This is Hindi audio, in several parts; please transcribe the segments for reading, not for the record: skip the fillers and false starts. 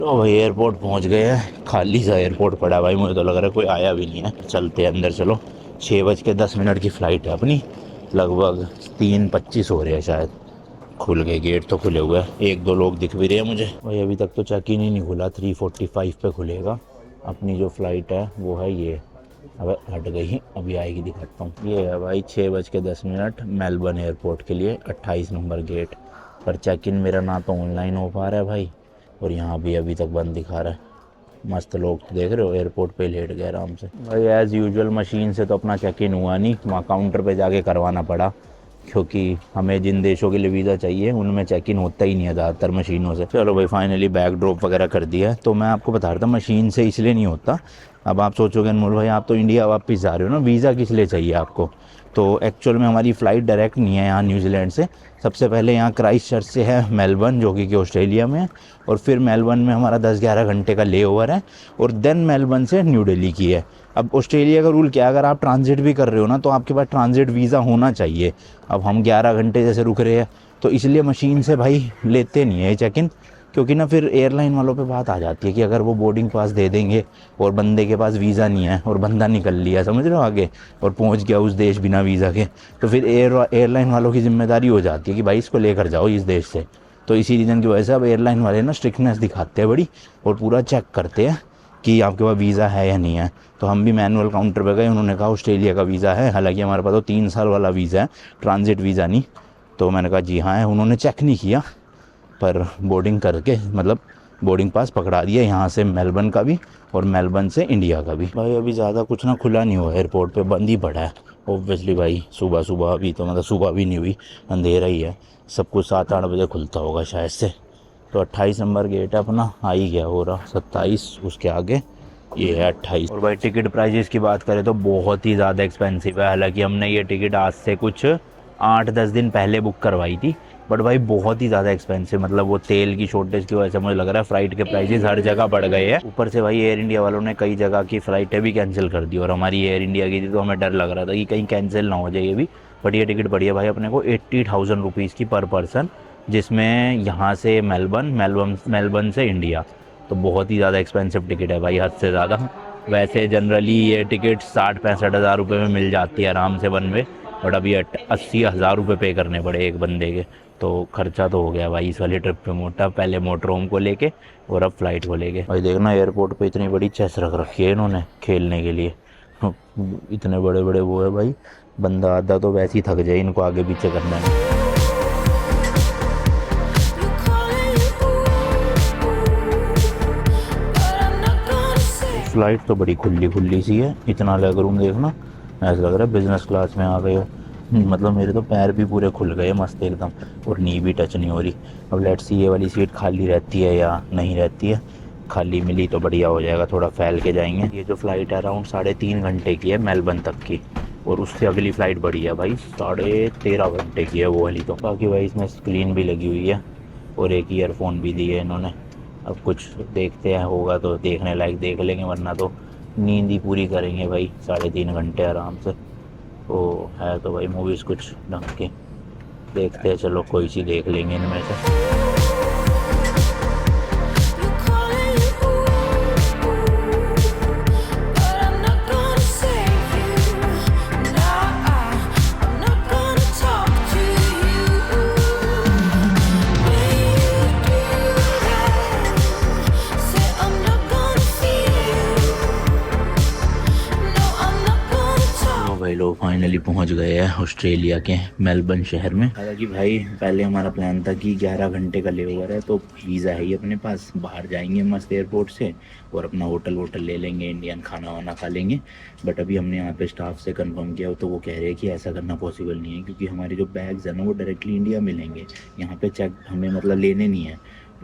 तो भाई एयरपोर्ट पहुंच गए हैं। खाली सा एयरपोर्ट पड़ा है भाई, मुझे तो लग रहा है कोई आया भी नहीं है। चलते हैं अंदर, चलो। 6:10 की फ़्लाइट है अपनी। लगभग 3:25 हो रहे हैं शायद। खुल गए गेट, तो खुले हुए हैं। एक दो लोग दिख भी रहे हैं मुझे भाई। अभी तक तो चेक इन ही नहीं खुला। 3:45 पे खुलेगा। अपनी जो फ़्लाइट है वो है ये। अब हट गई, अभी आएगी, दिखाता हूँ। ये है भाई 6:10 मेलबर्न एयरपोर्ट के लिए 28 नंबर गेट। पर चेक इन मेरा ना तो ऑनलाइन हो पा रहा है भाई, और यहाँ भी अभी तक बंद दिखा रहा है। मस्त लोग तो देख रहे हो एयरपोर्ट पे लेट गए आराम से भाई। एज़ यूजुअल मशीन से तो अपना चेक इन हुआ नहीं, वहाँ काउंटर पे जाके करवाना पड़ा, क्योंकि हमें जिन देशों के लिए वीज़ा चाहिए उनमें चेक इन होता ही नहीं है ज़्यादातर मशीनों से। चलो भाई, फाइनली बैग ड्रॉप वगैरह कर दिया है। तो मैं आपको बता रहा था मशीन से इसलिए नहीं होता। अब आप सोचोगे अनमोल भाई आप तो इंडिया वापस जा रहे हो ना, वीज़ा किस लिए चाहिए आपको। तो एक्चुअल में हमारी फ़्लाइट डायरेक्ट नहीं है यहाँ न्यूजीलैंड से। सबसे पहले यहाँ क्राइस्ट चर्च से है मेलबर्न, जो कि ऑस्ट्रेलिया में है। और फिर मेलबर्न में हमारा 10-11 घंटे का ले ओवर है। और देन मेलबर्न से न्यू दिल्ली की है। अब ऑस्ट्रेलिया का रूल क्या है, अगर आप ट्रांजिट भी कर रहे हो ना तो आपके पास ट्रांजिट वीज़ा होना चाहिए। अब हम 11 घंटे जैसे रुक रहे हैं, तो इसलिए मशीन से भाई लेते नहीं है चेक इन। क्योंकि ना फिर एयरलाइन वालों पे बात आ जाती है कि अगर वो बोर्डिंग पास दे देंगे और बंदे के पास वीज़ा नहीं है और बंदा निकल लिया, समझ रहे हो, आगे और पहुंच गया उस देश बिना वीज़ा के, तो फिर एयरलाइन वालों की जिम्मेदारी हो जाती है कि भाई इसको लेकर जाओ इस देश से। तो इसी रीज़न की वजह से अब एयरलाइन वाले ना स्ट्रिक्टनेस दिखाते हैं बड़ी, और पूरा चेक करते हैं कि आपके पास वीज़ा है या नहीं है। तो हम भी मैनुअल काउंटर पे गए, उन्होंने कहा ऑस्ट्रेलिया का वीज़ा है। हालांकि हमारे पास तो 3 साल वाला वीज़ा है, ट्रांजिट वीज़ा नहीं। तो मैंने कहा जी हाँ है। उन्होंने चेक नहीं किया, पर बोर्डिंग करके मतलब बोर्डिंग पास पकड़ा दिया यहाँ से मेलबर्न का भी और मेलबर्न से इंडिया का भी। भाई अभी ज़्यादा कुछ ना खुला नहीं हुआ एयरपोर्ट पे, बंद ही पड़ा है ऑब्वियसली भाई। सुबह सुबह अभी तो मतलब सुबह भी नहीं हुई, अंधेरा ही है। सब कुछ 7-8 बजे खुलता होगा शायद से। तो 28 नंबर गेट है अपना, आ ही गया हो रहा। 27 उसके आगे ये है 28। और भाई टिकट प्राइजेस की बात करें तो बहुत ही ज़्यादा एक्सपेंसिव है। हालांकि हमने ये टिकट आज से कुछ 8-10 दिन पहले बुक करवाई थी, बट भाई बहुत ही ज़्यादा एक्सपेंसिव। मतलब वो तेल की शॉर्टेज की वजह से मुझे लग रहा है फ़्लाइट के प्राइजेस हर जगह बढ़ गए हैं। ऊपर से भाई एयर इंडिया वालों ने कई जगह की फ़्लाइटें भी कैंसिल कर दी, और हमारी एयर इंडिया की थी तो हमें डर लग रहा था कि कहीं कैंसिल ना हो जाए ये भी। बट ये टिकट बढ़िया भाई, अपने को 80,000 रुपीज़ की पर पर्सन, जिसमें यहाँ से मेलबर्न से इंडिया। तो बहुत ही ज़्यादा एक्सपेंसिव टिकट है भाई, हद से ज़्यादा। वैसे जनरली ये टिकट 60-65 हज़ार रुपये में मिल जाती है आराम से वन वे, बट अभी 80,000 रुपये पे करने पड़े एक बंदे के। तो खर्चा तो हो गया भाई इस वाली ट्रिप पे मोटा, पहले मोटर होम को लेके और अब फ्लाइट को लेके। भाई देखना एयरपोर्ट पे इतनी बड़ी चेस रख रखी है इन्होंने खेलने के लिए। इतने बड़े बड़े वो है भाई, बंदा आधा तो वैसे ही थक जाए इनको आगे पीछे करने में। फ्लाइट तो बड़ी खुली खुली सी है, इतना लेग रूम देखना, ऐसा लग रहा है बिजनेस क्लास में आ गए हो। मतलब मेरे तो पैर भी पूरे खुल गए मस्त एकदम, और नी भी टच नहीं हो रही। अब लेट्स सी ये वाली सीट खाली रहती है या नहीं रहती है। खाली मिली तो बढ़िया हो जाएगा, थोड़ा फैल के जाएंगे। ये जो फ़्लाइट है अराउंड 3.5 घंटे की है मेलबर्न तक की, और उससे अगली फ़्लाइट बड़ी है भाई 13.5 घंटे की है वो वाली। तो बाकी भाई इसमें स्क्रीन भी लगी हुई है और एक ईयरफोन भी दिए इन्होंने। अब कुछ देखते हैं, होगा तो देखने लायक देख लेंगे, वरना तो नींद ही पूरी करेंगे भाई 3.5 घंटे आराम से। तो है तो भाई मूवीज़ कुछ ढंग के देखते हैं, चलो कोई सी देख लेंगे इनमें से। भाई लोग फाइनली पहुंच गए हैं ऑस्ट्रेलिया के मेलबर्न शहर में। हालांकि भाई पहले हमारा प्लान था कि 11 घंटे का लेओवर है, तो वीज़ा है ही अपने पास, बाहर जाएंगे मस्त एयरपोर्ट से और अपना होटल वोटल ले लेंगे, इंडियन खाना वाना खा लेंगे। बट अभी हमने यहाँ पे स्टाफ से कंफर्म किया तो वो कह रहे हैं कि ऐसा करना पॉसिबल नहीं है, क्योंकि हमारे जो बैग्स हैं ना वो डायरेक्टली इंडिया में लेंगे, यहाँ पे चेक हमें मतलब लेने नहीं है,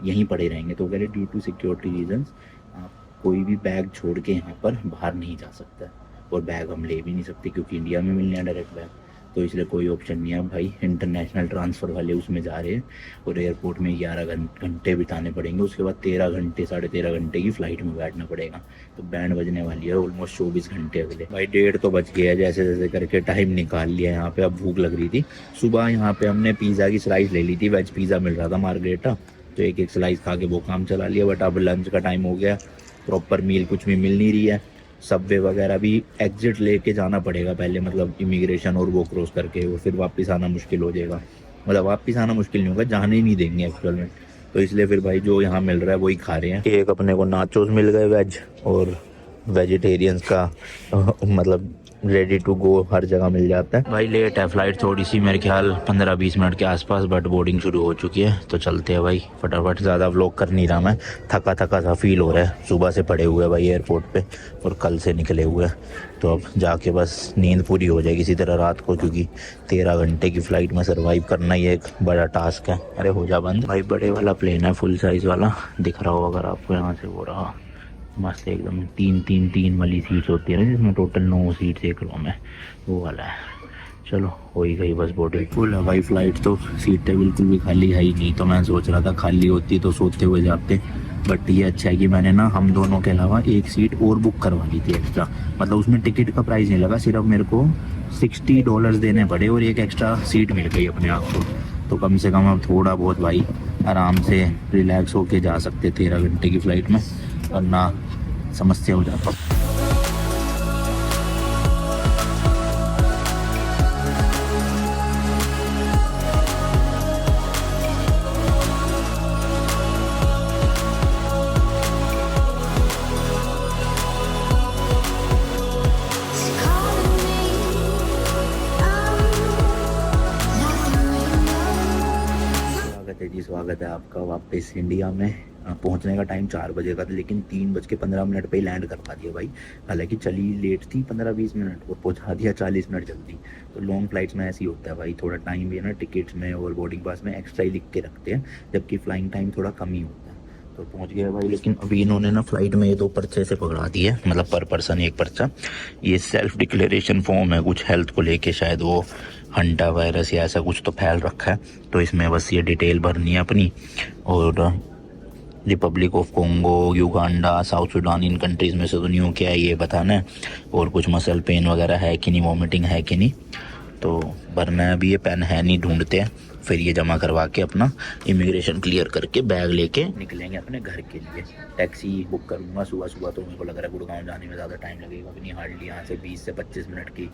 यहीं पड़े रहेंगे। तो कह रहे ड्यू टू सिक्योरिटी रीजन्स आप कोई भी बैग छोड़ के यहाँ पर बाहर नहीं जा सकता, और बैग हम ले भी नहीं सकते क्योंकि इंडिया में मिलने हैं डायरेक्ट बैग। तो इसलिए कोई ऑप्शन नहीं है भाई, इंटरनेशनल ट्रांसफ़र वाले उसमें जा रहे हैं, और एयरपोर्ट में 11 घंटे बिताने पड़ेंगे। उसके बाद 13 घंटे की फ़्लाइट में बैठना पड़ेगा। तो बैंड बजने वाली है ऑलमोस्ट 24 घंटे अगले। भाई 1:30 तो बज गया, जैसे जैसे करके टाइम निकाल लिया यहाँ पे। अब भूख लग रही थी, सुबह यहाँ पे हमने पिज़्ज़ा की स्लाइस ले ली थी, वेज पिज़्ज़ा मिल रहा था मार्गरेटा, तो एक एक स्लाइस खा के वो काम चला लिया। बट अब लंच का टाइम हो गया, प्रॉपर मील कुछ भी मिल नहीं रही है। सबवे वगैरह भी एग्जिट लेके जाना पड़ेगा पहले, मतलब इमिग्रेशन और वो क्रॉस करके, और फिर वापस आना मुश्किल हो जाएगा। मतलब वापस आना मुश्किल नहीं होगा, जाने ही नहीं देंगे एक्चुअल में। तो इसलिए फिर भाई जो यहाँ मिल रहा है वही खा रहे हैं। एक अपने को नाचोस मिल गए वेज, और वेजिटेरियंस का मतलब रेडी टू गो हर जगह मिल जाता है। भाई लेट है फ्लाइट थोड़ी सी, मेरे ख्याल 15-20 मिनट के आसपास, बट बोर्डिंग शुरू हो चुकी है। तो चलते हैं भाई फटाफट, ज़्यादा व्लॉग कर नहीं रहा मैं, थका थका सा फील हो रहा है। सुबह से पड़े हुए भाई एयरपोर्ट पे, और कल से निकले हुए हैं। तो अब जाके बस नींद पूरी हो जाएगी इसी तरह रात को, क्योंकि 13 घंटे की फ़्लाइट में सर्वाइव करना ही एक बड़ा टास्क है। अरे हो जा बंद भाई, बड़े वाला प्लेन है, फुल साइज़ वाला, दिख रहा हो अगर आपको यहाँ से। वो रहा मस्त एकदम, तीन वाली सीट्स होती है ना, जिसमें टोटल 9 सीट्स एक रो में, वो वाला है। चलो हो ही गई बस बोर्डिंग। फुल है भाई फ्लाइट तो, सीटें बिल्कुल भी खाली है ही नहीं। तो मैं सोच रहा था खाली होती तो सोते हुए जाते, बट ये अच्छा है कि मैंने ना हम दोनों के अलावा एक सीट और बुक करवा ली थी एक्स्ट्रा। मतलब उसमें टिकट का प्राइस नहीं लगा, सिर्फ मेरे को $60 देने पड़े और एक एक्स्ट्रा सीट मिल गई अपने आप को। तो कम से कम अब थोड़ा बहुत भाई आराम से रिलैक्स होके जा सकते 13 घंटे की फ़्लाइट में, और ना समस्या हो जाता। स्वागत है आपका वापस इंडिया में। पहुंचने का टाइम 4 बजे का था, लेकिन 3:15 पे ही लैंड करवा दिया भाई। हालांकि चली लेट थी 15-20 मिनट, और पहुंचा दिया 40 मिनट जल्दी। तो लॉन्ग फ्लाइट्स में ऐसे ही होता है भाई, थोड़ा टाइम भी है ना टिकट्स में और बोर्डिंग पास में एक्स्ट्रा ही लिख के रखते हैं, जबकि फ्लाइंग टाइम थोड़ा कम ही होता है। तो पहुंच गया भाई। लेकिन अभी इन्होंने ना फ्लाइट में ये 2 पर्चे से पकड़ा दिए, मतलब पर पर्सन एक पर्चा। ये सेल्फ डिक्लेरेशन फॉर्म है कुछ हेल्थ को लेके, शायद वो हंटा वायरस या ऐसा कुछ तो फैल रखा है। तो इसमें बस ये डिटेल भरनी है अपनी, और Republic of Congo, Uganda, south Sudan, in countries में से तो न्यू क्या है ये बताना है, और कुछ मसल पेन वगैरह है कि नहीं, वॉमिटिंग है कि नहीं। तो भरना है अभी, ये पेन है नहीं, ढूंढते हैं, फिर ये जमा करवा के अपना इमिग्रेशन क्लियर करके बैग लेके निकलेंगे अपने घर के लिए। टैक्सी बुक करूँगा सुबह सुबह, तो मेरे को लग रहा है गुड़गांव जाने में ज़्यादा टाइम लगेगा भी नहीं, हार्डली यहाँ से 20 से 25 मिनट की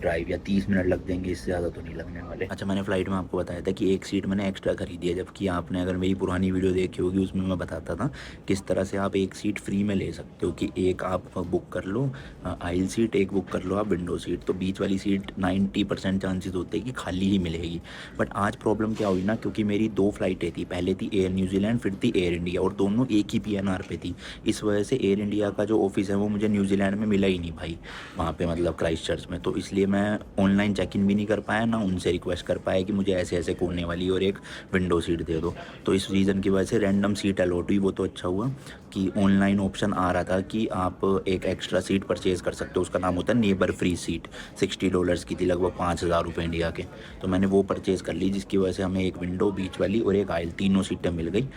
ड्राइव, या 30 मिनट लग देंगे, इससे ज़्यादा तो नहीं लगने वाले। अच्छा, मैंने फ़्लाइट में आपको बताया था कि एक सीट मैंने एक्स्ट्रा खरीदी है, जबकि आपने अगर मेरी पुरानी वीडियो देखी होगी उसमें मैं बताता था किस तरह से आप एक सीट फ्री में ले सकते हो। कि एक आप बुक कर लो आइल सीट, एक बुक कर लो आप विंडो सीट, तो बीच वाली सीट 90% चांसेस होते हैं कि खाली ही मिलेगी। बट आज प्रॉब्लम क्या हुई ना, क्योंकि मेरी 2 फ्लाइटें थी, पहले थी एयर न्यूजीलैंड, फिर थी एयर इंडिया, और दोनों एक ही PNR पे थी। इस वजह से एयर इंडिया का जो ऑफिस है वो मुझे न्यूजीलैंड में मिला ही नहीं भाई, वहाँ पे मतलब क्राइस्ट चर्च में। तो इसलिए मैं ऑनलाइन चेक इन भी नहीं कर पाया, ना उनसे रिक्वेस्ट कर पाया कि मुझे ऐसे ऐसे कोने वाली और एक विंडो सीट दे दो। तो इस रीज़न की वजह से रैंडम सीट अलॉट हुई। वो तो अच्छा हुआ कि ऑनलाइन ऑप्शन आ रहा था कि आप एक एक्स्ट्रा सीट परचेज़ कर सकते हो, उसका नाम होता है नेबर फ्री सीट। $60 की थी, लगभग 5,000 रुपये इंडिया के। तो मैंने वो परचेज़ कर ली, जिसकी वजह से हमें एक विंडो, बीच वाली और एक आइल, तीनों सीटें मिल गई।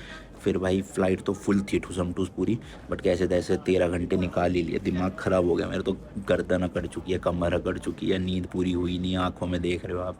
फिर भाई फ़्लाइट तो फुल थी ठूसम ठूस पूरी, बट कैसे तैसे 13 घंटे निकाल ही लिए। दिमाग ख़राब हो गया मेरा तो, गर्दन अकड़ चुकी है, कमर अकड़ चुकी है, नींद पूरी हुई नहीं, आँखों में देख रहे हो आप।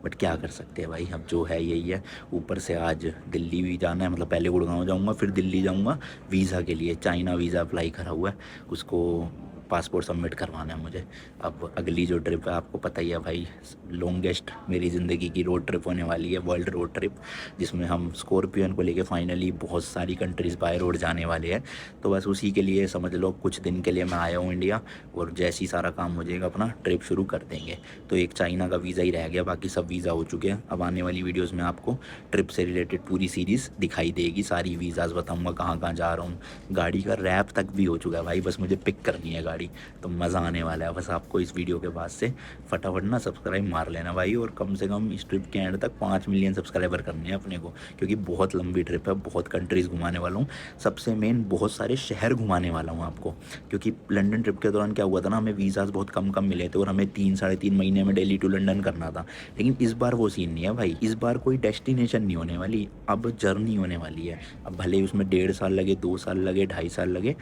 बट क्या कर सकते हैं भाई, अब जो है यही है। ऊपर से आज दिल्ली भी जाना है, मतलब पहले गुड़गांव जाऊँगा फिर दिल्ली जाऊँगा वीज़ा के लिए। चाइना वीज़ा अप्लाई करा हुआ है, उसको पासपोर्ट सबमिट करवाना है मुझे। अब अगली जो ट्रिप है आपको पता ही है भाई, लॉन्गेस्ट मेरी ज़िंदगी की रोड ट्रिप होने वाली है, वर्ल्ड रोड ट्रिप, जिसमें हम स्कॉर्पियन को लेके फाइनली बहुत सारी कंट्रीज़ बाय रोड जाने वाले हैं। तो बस उसी के लिए समझ लो कुछ दिन के लिए मैं आया हूँ इंडिया, और जैसे ही सारा काम हो जाएगा अपना ट्रिप शुरू कर देंगे। तो एक चाइना का वीज़ा ही रह गया, बाकी सब वीज़ा हो चुके हैं। अब आने वाली वीडियोज़ में आपको ट्रिप से रिलेटेड पूरी सीरीज़ दिखाई देगी, सारी वीज़ाज़ बताऊँगा कहाँ कहाँ जा रहा हूँ। गाड़ी का रैप तक भी हो चुका है भाई, बस मुझे पिक करनी है गाड़ी। तो मज़ा आने वाला है। बस आपको इस वीडियो के बाद से फटाफट ना सब्सक्राइब मार लेना भाई, और कम से कम इस ट्रिप के एंड तक 5 मिलियन सब्सक्राइबर करने हैं अपने को, क्योंकि बहुत लंबी ट्रिप है, बहुत कंट्रीज़ घुमाने वाला हूँ। सबसे मेन बहुत सारे शहर घुमाने वाला हूँ आपको, क्योंकि लंदन ट्रिप के दौरान क्या हुआ था ना, हमें वीज़ाज़ बहुत कम मिले थे, और हमें 3-3.5 महीने में दिल्ली टू लंदन करना था। लेकिन इस बार वो सीन नहीं है भाई, इस बार कोई डेस्टिनेशन नहीं होने वाली, अब जर्नी होने वाली है। अब भले ही उसमें 1.5 साल लगे, 2 साल लगे, 2.5 साल लगे,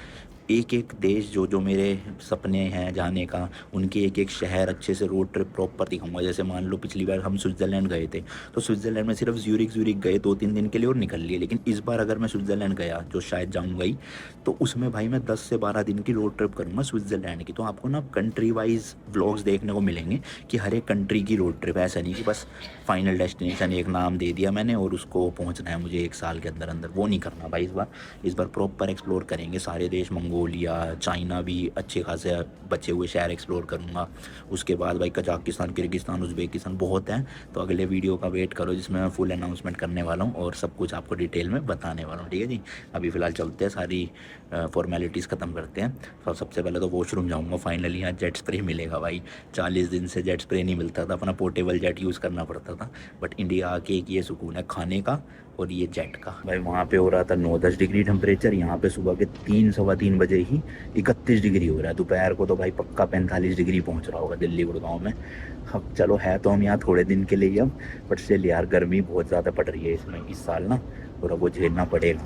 एक एक देश जो जो मेरे सपने हैं जाने का, उनके एक एक शहर अच्छे से रोड ट्रिप प्रॉपर दिखाऊंगा। जैसे मान लो पिछली बार हम स्विट्ज़रलैंड गए थे, तो स्विट्ज़रलैंड में सिर्फ ज्यूरिख गए 2-3 दिन के लिए और निकल लिए। लेकिन इस बार अगर मैं स्विट्ज़रलैंड गया, जो शायद जाऊँगा ही, तो उसमें भाई मैं 10 से 12 दिन की रोड ट्रिप करूँगा स्विट्ज़रलैंड की। तो आपको ना कंट्री वाइज व्लॉग्स देखने को मिलेंगे कि हर एक कंट्री की रोड ट्रिप, ऐसा नहीं कि बस फाइनल डेस्टिनेशन एक नाम दे दिया मैंने और उसको पहुँचना है मुझे 1 साल के अंदर अंदर। वो नहीं करना भाई इस बार प्रॉपर एक्सप्लोर करेंगे सारे देश। मंगोलिया, चाइना भी अच्छे खासे बचे हुए शहर एक्सप्लोर करूँगा। उसके बाद भाई कजाकिस्तान, किर्गिस्तान, उज़्बेकिस्तान बहुत हैं। तो अगले वीडियो का वेट करो जिसमें मैं फुल अनाउंसमेंट करने वाला हूँ और सब कुछ आपको डिटेल में बताने वाला हूँ। ठीक है जी, अभी फ़िलहाल चलते हैं, सारी फॉर्मेलिटीज़ ख़त्म करते हैं। तो सबसे पहले तो वॉशरूम जाऊँगा। फाइनली यहाँ जेट स्प्रे मिलेगा भाई, 40 दिन से जेट स्प्रे नहीं मिलता था, अपना पोर्टेबल जेट यूज़ करना पड़ता था। बट इंडिया आके एक ये सुकून है खाने का और ये जेट का। भाई वहाँ पे हो रहा था 9-10 डिग्री टेम्परेचर, यहाँ पे सुबह के 3-3:15 बजे ही 31 डिग्री हो रहा है। दोपहर को तो भाई पक्का 45 डिग्री पहुँच रहा होगा दिल्ली गुड़गांव में। अब चलो है तो हम यहाँ थोड़े दिन के लिए ही अब, बट स्टिल यार गर्मी बहुत ज़्यादा पड़ रही है इसमें इस साल ना, और अब वो झेलना पड़ेगा।